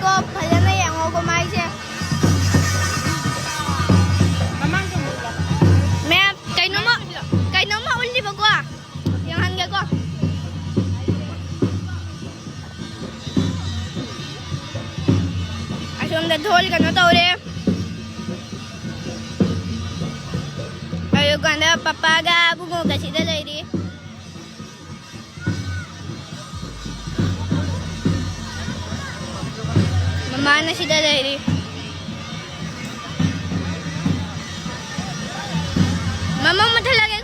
ko, pala na yan ako kumain siya. May, kay no mo, uli ba ko ah? Yung hangga ko. Asum dadhol ka na tao rin. Ayo ganda papaga bungo kasi dalay di. Mama na si dalay di. Mama mo talaga